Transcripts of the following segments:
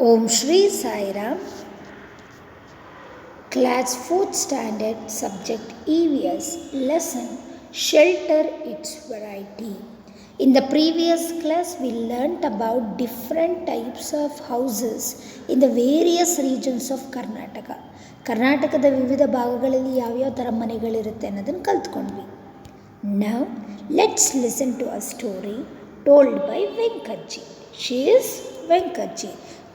Om Shri Sai Ram, Class 4th Standard, Subject EVS, Lesson Shelter Its Variety. In the previous class, we learnt about different types of houses in the various regions of Karnataka. ಕರ್ನಾಟಕದ ವಿವಿಧ ಭಾಗಗಳಲ್ಲಿ ಯಾವ್ಯಾವ ಥರ ಮನೆಗಳಿರುತ್ತೆ ಅನ್ನೋದನ್ನು ಕಲ್ತ್ಕೊಂಡ್ವಿ. Now, let's listen to a story told by Venkatji. She is Venkatji.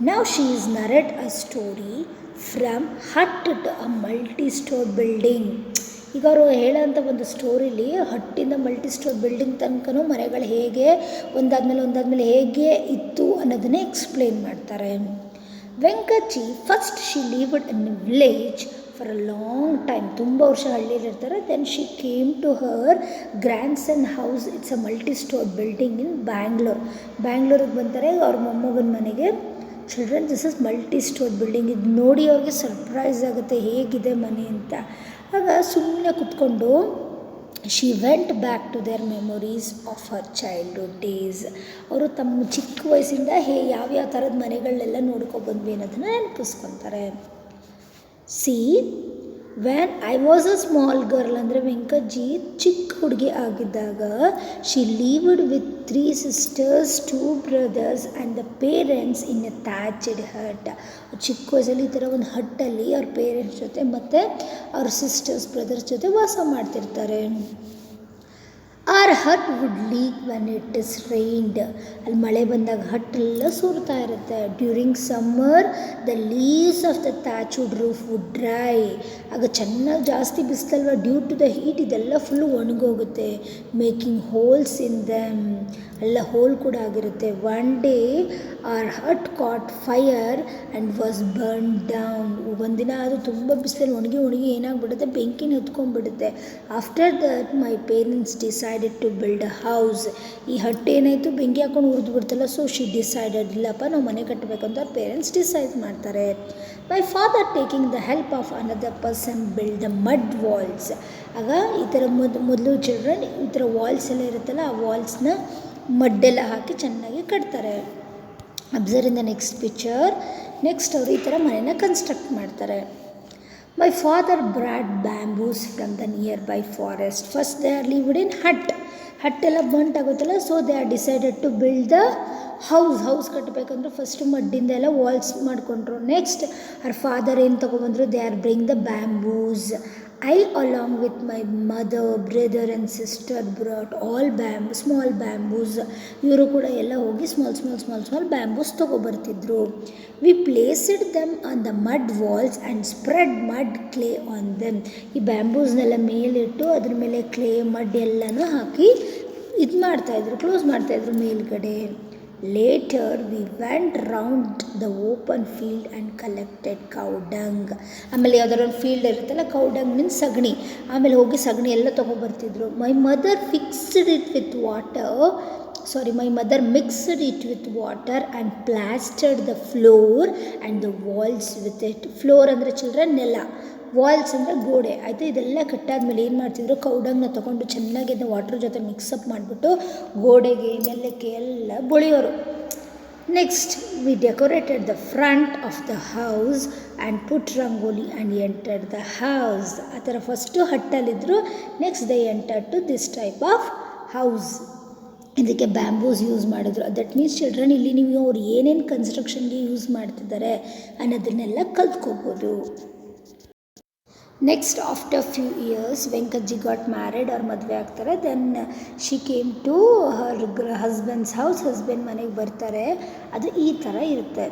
Now she is narrate a story from hut to a multi-store building. ಈಗ ಅವರು ಹೇಳೋಂಥ ಒಂದು ಸ್ಟೋರಿಲಿ ಹಟ್ಟಿಂದ ಮಲ್ಟಿಸ್ಟೋರ್ building ತನಕನೂ ಮನೆಗಳು ಹೇಗೆ ಒಂದಾದ್ಮೇಲೆ ಹೇಗೆ ಇತ್ತು ಅನ್ನೋದನ್ನೇ ಎಕ್ಸ್ಪ್ಲೇನ್ ಮಾಡ್ತಾರೆ. Venkatji first she lived in village for a long time. ತುಂಬ ವರ್ಷ ಹಳ್ಳಿಯಲ್ಲಿರ್ತಾರೆ. Then she came to her grandson house. It's a multi store building in ಬ್ಯಾಂಗ್ಳೂರಿಗೆ ಬಂತಾರೆ ಅವ್ರ ಮೊಮ್ಮಗನ ಮನೆಗೆ. Children, this is multi store building. ಇದು ನೋಡಿ ಅವ್ರಿಗೆ ಸರ್ಪ್ರೈಸ್ ಆಗುತ್ತೆ ಹೇಗಿದೆ ಮನೆ ಅಂತ. ಆಗ ಸುಮ್ಮನೆ ಕುತ್ಕೊಂಡು she went back to their memories of her childhood days. ಅವರು ತಮ್ಮ ಚಿಕ್ಕ ವಯಸ್ಸಿಂದ ಯಾವ್ಯಾವ ಥರದ ಮನೆಗಳನ್ನೆಲ್ಲ ನೋಡ್ಕೊಬಂದ್ವಿ ಅನ್ನೋದನ್ನು ನೆನಪಿಸ್ಕೊತಾರೆ. See when I was a small girl ಅಂದರೆ ವೆಂಕಟ್ಜಿ ಚಿಕ್ಕ ಹುಡುಗಿ ಆಗಿದ್ದಾಗ she lived with 3 sisters, 2 brothers and the parents in a thatched hut. ಚಿಕ್ಕ ವಯಸ್ಸಲ್ಲಿ ಈ ಥರ ಒಂದು ಹಟ್ಟಲ್ಲಿ ಅವ್ರ ಪೇರೆಂಟ್ಸ್ ಜೊತೆ ಮತ್ತು ಅವ್ರ ಸಿಸ್ಟರ್ಸ್ ಬ್ರದರ್ಸ್ ಜೊತೆ ವಾಸ ಮಾಡ್ತಿರ್ತಾರೆ. Our hut would leak when it is rained. ಅಲ್ಲಿ ಮಳೆ ಬಂದಾಗ ಹಟ್ಟೆಲ್ಲ ಸುರ್ತಾ ಇರುತ್ತೆ. During summer the leaves of the thatched roof would dry. ಆಗ ಚೆನ್ನಾಗಿ ಜಾಸ್ತಿ ಬಿಸಿಲಲ್ವ, ಡ್ಯೂ ಟು ದ ಹೀಟ್ ಇದೆಲ್ಲ ಫುಲ್ಲು ಒಣಗೋಗುತ್ತೆ. ಮೇಕಿಂಗ್ ಹೋಲ್ಸ್ ಇನ್ ದೆಮ್, ಎಲ್ಲ ಹೋಲ್ ಕೂಡ ಆಗಿರುತ್ತೆ. One day our hut caught fire and was burn down. ಒಂದಿನ ಅದು ತುಂಬ ಬಿಸಿಲಲ್ಲಿ ಒಣಗಿ ಏನಾಗ್ಬಿಡುತ್ತೆ, ಬೆಂಕಿನ ಹೊತ್ಕೊಂಡ್ಬಿಡುತ್ತೆ. After that my parents decided to build a house. ಈ ಹಟ್ಟು ಏನಾಯಿತು, ಬೆಂಕಿ ಹಾಕೊಂಡು ಉರಿದು ಬಿಡ್ತಲ್ಲ. ಸೊ ಶಿ ಡಿಸೈಡೆಡ್, ಇಲ್ಲಪ್ಪ ನಾವು ಮನೆ ಕಟ್ಟಬೇಕಂತ ಅವ್ರ ಪೇರೆಂಟ್ಸ್ ಡಿಸೈಡ್ ಮಾಡ್ತಾರೆ. My father taking the help of another person build the mud walls. ಆಗ ಈ ಥರ ಮೊದಲು ಚಿಲ್ಡ್ರನ್ ಈ ಥರ ವಾಲ್ಸ್ ಎಲ್ಲ ಇರುತ್ತಲ್ಲ, ಆ ವಾಲ್ಸ್ನ ಮಡ್ಡೆಲ್ಲ ಹಾಕಿ ಚೆನ್ನಾಗಿ ಕಟ್ತಾರೆ. Observe in the next picture. Next ಅವರು ಈ ಥರ ಮನೆಯನ್ನು ಕನ್ಸ್ಟ್ರಕ್ಟ್ ಮಾಡ್ತಾರೆ. My father brought bamboos from the nearby forest. First they are lived in ಹಟ್ಟೆಲ್ಲ ಬಂಟ್ ಆಗುತ್ತಲ್ಲ. So they are decided to build the house ಕಟ್ಟಬೇಕಂದ್ರೆ ಫಸ್ಟ್ ಮಡ್ಡಿಂದ ಎಲ್ಲ ವಾಲ್ಸ್ ಮಾಡಿಕೊಂಡ್ರು. ನೆಕ್ಸ್ಟ್ ಅವ್ರ ಫಾದರ್ ಏನು ತೊಗೊಬಂದರು, they are bring the bamboos. I along with my mother, brother and sister brought all small bamboos. ಇವರು ಕೂಡ ಎಲ್ಲ ಹೋಗಿ ಸ್ಮಾಲ್ ಬ್ಯಾಂಬೂಸ್ ತೊಗೊಬರ್ತಿದ್ರು. We placed them on the mud walls and spread mud clay on them. ಈ ಬ್ಯಾಂಬೂಸ್ನೆಲ್ಲ ಮೇಲಿಟ್ಟು ಅದ್ರ ಮೇಲೆ clay mud ಎಲ್ಲನೂ ಹಾಕಿ ಇದು ಮಾಡ್ತಾಯಿದ್ರು, ಕ್ಲೋಸ್ ಮಾಡ್ತಾಯಿದ್ರು ಮೇಲ್ಗಡೆ. Later we went round the open field and collected cow dung. ಆಮೇಲೆ ಯಾವ್ದಾದ್ರು ಒಂದು ಫೀಲ್ಡ್ ಇರುತ್ತಲ್ಲ, cow dung ಮೀನ್ಸ್ ಸಗಣಿ. ಆಮೇಲೆ ಹೋಗಿ ಸಗಣಿ ಎಲ್ಲ ತೊಗೊಬರ್ತಿದ್ರು. My mother mixed it with water and plastered the floor and the walls with it. Floor ಅಂದರೆ ಚಿಲ್ಡ್ರನ್ ನೆಲ, ವಾಲ್ಸ್ ಅಂದರೆ ಗೋಡೆ ಆಯಿತು. ಇದೆಲ್ಲ ಕಟ್ಟಾದ್ಮೇಲೆ ಏನು ಮಾಡ್ತಿದ್ರು, ಕೌಡಂಗನ್ನ ತೊಗೊಂಡು ಚೆನ್ನಾಗಿ ಅದನ್ನ ವಾಟ್ರ್ ಜೊತೆ ಮಿಕ್ಸಪ್ ಮಾಡಿಬಿಟ್ಟು ಗೋಡೆಗೆ ನೆಲಕ್ಕೆ ಎಲ್ಲ ಬಳಿಯೋರು. Next we decorated the front of the house and put rangoli and enter the house. ಆ ಥರ ಫಸ್ಟು ಹಟ್ಟಲ್ಲಿದ್ದರು. Next they enter to this type of house. ಇದಕ್ಕೆ ಬ್ಯಾಂಬೂಸ್ ಯೂಸ್ ಮಾಡಿದ್ರು. ದಟ್ ಮೀನ್ಸ್ ಚಿಲ್ಡ್ರನ್ ಇಲ್ಲಿ ನೀವು ಅವ್ರು ಏನೇನು ಕನ್ಸ್ಟ್ರಕ್ಷನ್ಗೆ ಯೂಸ್ ಮಾಡ್ತಿದ್ದಾರೆ ಅನ್ನೋದನ್ನೆಲ್ಲ ಕಲ್ತ್ಕೋಬೋದು. Next after few years Venkatji got married. ಅವ್ರ ಮದುವೆ ಆಗ್ತಾರೆ. Then she came to her husband's house. Husband ಮನೆಗೆ ಬರ್ತಾರೆ. ಅದು ಈ ಥರ ಇರುತ್ತೆ.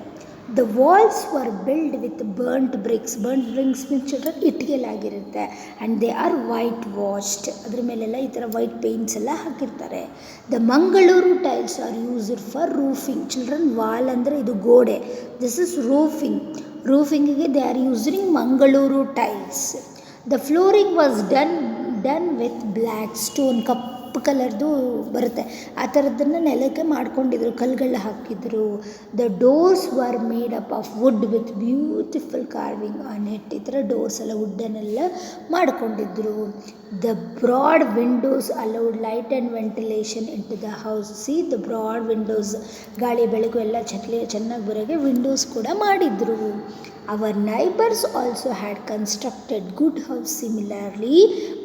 The walls were build with burnt bricks means children ಇಟ್ಟಿಗೆಲಾಗಿರುತ್ತೆ. And they are white washed. ಅದ್ರ ಮೇಲೆಲ್ಲ ಈ ಥರ ವೈಟ್ ಪೇಂಟ್ಸ್ ಎಲ್ಲ ಹಾಕಿರ್ತಾರೆ. The Mangaluru tiles are used for roofing. Children wall ಅಂದರೆ ಇದು ಗೋಡೆ, ದಿಸ್ ಇಸ್ ರೂಫಿಂಗಿಗೆ they are using Mangaluru tiles. The flooring was done with black stone. ಕಪ್ಪು ಕಲರ್ದು ಬರುತ್ತೆ, ಆ ಥರದ್ದನ್ನು ನೆಲಕ್ಕೆ ಮಾಡ್ಕೊಂಡಿದ್ರು, ಕಲ್ಲುಗಳನ್ನ ಹಾಕಿದ್ರು. The doors were made up of wood with beautiful carving on it. ಈ ಥರ ಡೋರ್ಸ್ ಎಲ್ಲ ವುಡ್ಡನ್ನೆಲ್ಲ ಮಾಡ್ಕೊಂಡಿದ್ರು. The broad windows allowed light and ventilation into the house. See the broad windows, ಗಾಳಿ ಬೆಳಕು ಎಲ್ಲ ಚೆನ್ನಾಗಿ ಬರೋಗೆ ವಿಂಡೋಸ್ ಕೂಡ ಮಾಡಿದ್ರು. Our neighbours also had constructed good house similarly,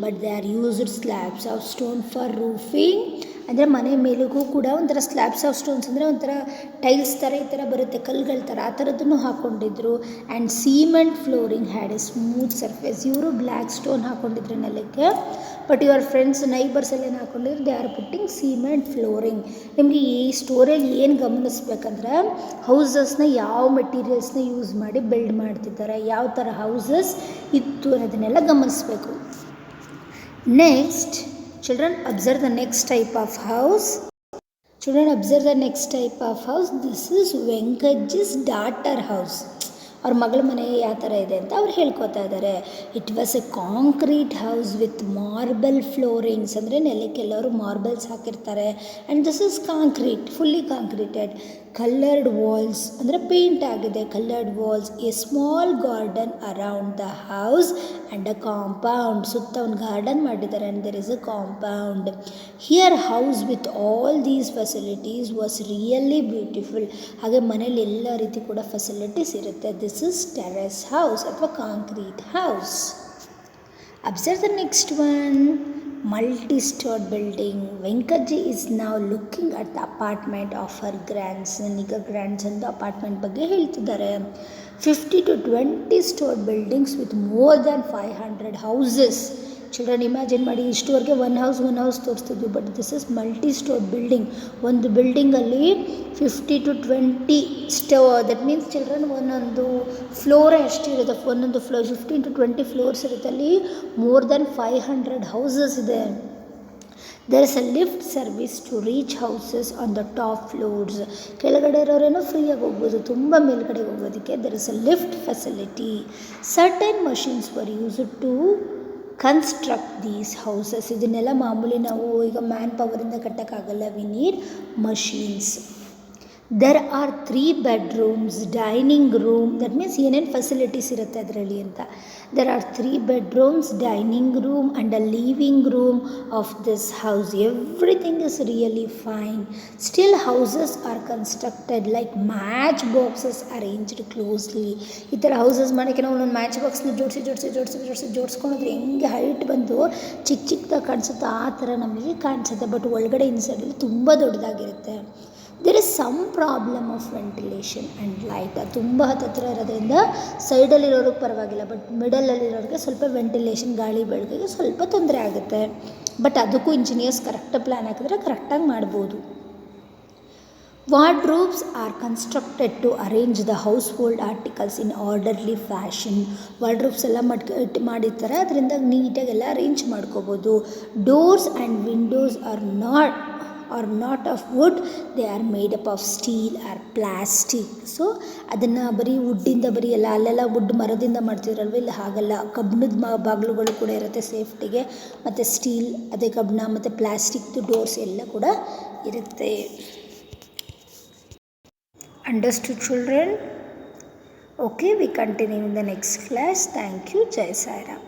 but they are used slabs of stone for roofing. ಅಂದರೆ ಮನೆ ಮೇಲಿಗೂ ಕೂಡ ಒಂಥರ ಸ್ಲ್ಯಾಬ್ಸ್ ಆಫ್ ಸ್ಟೋನ್ಸ್ ಅಂದರೆ ಒಂಥರ ಟೈಲ್ಸ್ ಥರ ಈ ಥರ ಬರುತ್ತೆ, ಕಲ್ಲುಗಳ ಥರ, ಆ ಥರದ್ದನ್ನು ಹಾಕ್ಕೊಂಡಿದ್ರು. And cement flooring had a smooth surface. ಇವರು ಬ್ಲ್ಯಾಕ್ ಸ್ಟೋನ್ ಹಾಕ್ಕೊಂಡಿದ್ರು ನೆಲಕ್ಕೆ, ಬಟ್ ಯುವರ್ ಫ್ರೆಂಡ್ಸ್ ನೈಬರ್ಸ್ ಎಲ್ಲ ಏನು ಹಾಕ್ಕೊಂಡಿದ್ರು, they are putting cement flooring. ನಿಮಗೆ ಈ ಸ್ಟೋರಿಯಲ್ಲಿ ಏನು ಗಮನಿಸ್ಬೇಕಂದ್ರೆ ಹೌಸಸ್ನ ಯಾವ ಮೆಟೀರಿಯಲ್ಸ್ನ ಯೂಸ್ ಮಾಡಿ ಬಿಲ್ಡ್ ಮಾಡ್ತಿದ್ದಾರೆ, ಯಾವ ಥರ ಹೌಸಸ್ ಇತ್ತು ಅನ್ನೋದನ್ನೆಲ್ಲ ಗಮನಿಸಬೇಕು. Next, children observe the next type of house. Children observe the next type of house. This is Venkajji's daughter house. ಅವ್ರ ಮಗಳ ಮನೆ ಯಾವ ಥರ ಇದೆ ಅಂತ ಅವ್ರು ಹೇಳ್ಕೊತಾ ಇದ್ದಾರೆ. It was a concrete house with marble floorings. ಅಂದರೆ ನೆಲಕ್ಕೆಲ್ಲರೂ ಮಾರ್ಬಲ್ಸ್ ಹಾಕಿರ್ತಾರೆ. And this is concrete, fully concreted. Coloured walls ಅಂದರೆ ಪೇಂಟ್ ಆಗಿದೆ, coloured walls. A small garden around the house and a compound. ಸುತ್ತ ಒಂದು ಗಾರ್ಡನ್ ಮಾಡಿದ್ದಾರೆ and there is a compound. Here house with all these facilities was really beautiful. ಹಾಗೆ ಮನೇಲಿ ಎಲ್ಲ ರೀತಿ ಕೂಡ ಫೆಸಿಲಿಟೀಸ್ ಇರುತ್ತೆ. ದಿಸ್ ಇಸ್ ಟೆರೆಸ್ ಹೌಸ್ ಅಥವಾ concrete house. Observe the next one. Multistore building. Venkatji is now looking at the apartment of her grandson. ಈಗ ಗ್ರ್ಯಾಂಡ್ಸನ್ದು apartment ಬಗ್ಗೆ ಹೇಳ್ತಿದ್ದಾರೆ. 50 to 20 store buildings with more than 500 houses. Children imagine ಮಾಡಿ, ಇಷ್ಟುವರೆಗೆ one house ತೋರಿಸ್ತಿದ್ವಿ, but this is multi store building. ಒಂದು ಬಿಲ್ಡಿಂಗಲ್ಲಿ 50 to 20 store. That means children ಒಂದೊಂದು ಫ್ಲೋರೇ ಎಷ್ಟಿರುತ್ತೆ, ಒಂದೊಂದು ಫ್ಲೋರ್ 15 to 20 ಫ್ಲೋರ್ಸ್ ಇರುತ್ತೆ. ಅಲ್ಲಿ ಮೋರ್ ದೆನ್ 500 ಹೌಸಸ್ ಇದೆ. There is a lift service to reach houses on the top floors. ಕೆಳಗಡೆ ಇರೋರೇನೋ ಫ್ರೀಯಾಗಿ ಹೋಗ್ಬೋದು, ತುಂಬ ಮೇಲ್ಗಡೆ ಹೋಗೋದಕ್ಕೆ there is a lift facility. Certain machines were used to construct these houses. ಇದನ್ನೆಲ್ಲ ಮಾಮೂಲಿ ನಾವು ಈಗ ಮ್ಯಾನ್ ಪವರಿಂದ ಕಟ್ಟೋಕ್ಕಾಗಲ್ಲ, we need machines. There are 3 bedrooms, dining room. That means ಏನೇನು ಫೆಸಿಲಿಟೀಸ್ ಇರುತ್ತೆ ಅದರಲ್ಲಿ ಅಂತ. There are 3 bedrooms, dining room and a living room of this house. Everything is really fine. Still houses R constructed like match boxes arranged closely. ಈ ಥರ houses ಮಾಡೋಕ್ಕೆ ನಾವು ಒಂದೊಂದು match ಬಾಕ್ಸ್ನ ಜೋಡಿಸ್ಕೊಂಡ್ರೆ ಹೆಂಗೆ ಹೈಟ್ ಬಂದು ಚಿಕ್ಕದಾಗಿ ಕಾಣಿಸುತ್ತೋ ಆ ಥರ ನಮಗೆ ಕಾಣಿಸುತ್ತೆ. ಬಟ್ ಒಳಗಡೆ ಇನ್ಸೈಡಲ್ಲಿ ತುಂಬ ದೊಡ್ಡದಾಗಿರುತ್ತೆ. There is some problem of ventilation and light. ಅದು ತುಂಬ ಹತ್ತಿರ ಇರೋದ್ರಿಂದ ಸೈಡಲ್ಲಿರೋರಿಗೆ ಪರವಾಗಿಲ್ಲ, ಬಟ್ ಮಿಡಲಲ್ಲಿರೋರಿಗೆ ಸ್ವಲ್ಪ ವೆಂಟಿಲೇಷನ್, ಗಾಳಿ ಬೆಳಕಿಗೆ ಸ್ವಲ್ಪ ತೊಂದರೆ ಆಗುತ್ತೆ. ಬಟ್ ಅದಕ್ಕೂ ಇಂಜಿನಿಯರ್ಸ್ ಕರೆಕ್ಟಾಗಿ ಪ್ಲ್ಯಾನ್ ಹಾಕಿದ್ರೆ ಕರೆಕ್ಟಾಗಿ ಮಾಡ್ಬೋದು. Wardrobes are constructed to arrange the household articles in orderly fashion. Wardrobes ಎಲ್ಲ ಮಾಡಿರ್ತಾರೆ, ಅದರಿಂದ ನೀಟಾಗೆಲ್ಲ ಅರೇಂಜ್ ಮಾಡ್ಕೋಬೋದು. Doors and windows are not of wood, they are made up of steel or plastic. So ಅದನ್ನು ಬರೀ ವುಡ್ಡಿಂದ ಬರೀ ಅಲ್ಲೆಲ್ಲ ವುಡ್ ಮರದಿಂದ ಮಾಡ್ತಿದ್ರಲ್ವ, ಇಲ್ಲಿ ಹಾಗಲ್ಲ. ಕಬ್ಬಿಣದ ಬಾಗಿಲುಗಳು ಕೂಡ ಇರುತ್ತೆ ಸೇಫ್ಟಿಗೆ, ಮತ್ತು ಸ್ಟೀಲ್, ಅದೇ ಕಬ್ಬಿಣ ಮತ್ತು ಪ್ಲಾಸ್ಟಿಕ್ದು ಡೋರ್ಸ್ ಎಲ್ಲ ಕೂಡ ಇರುತ್ತೆ. Understood, children? Okay, we continue in the next class. Thank you. Jai Sai Ram.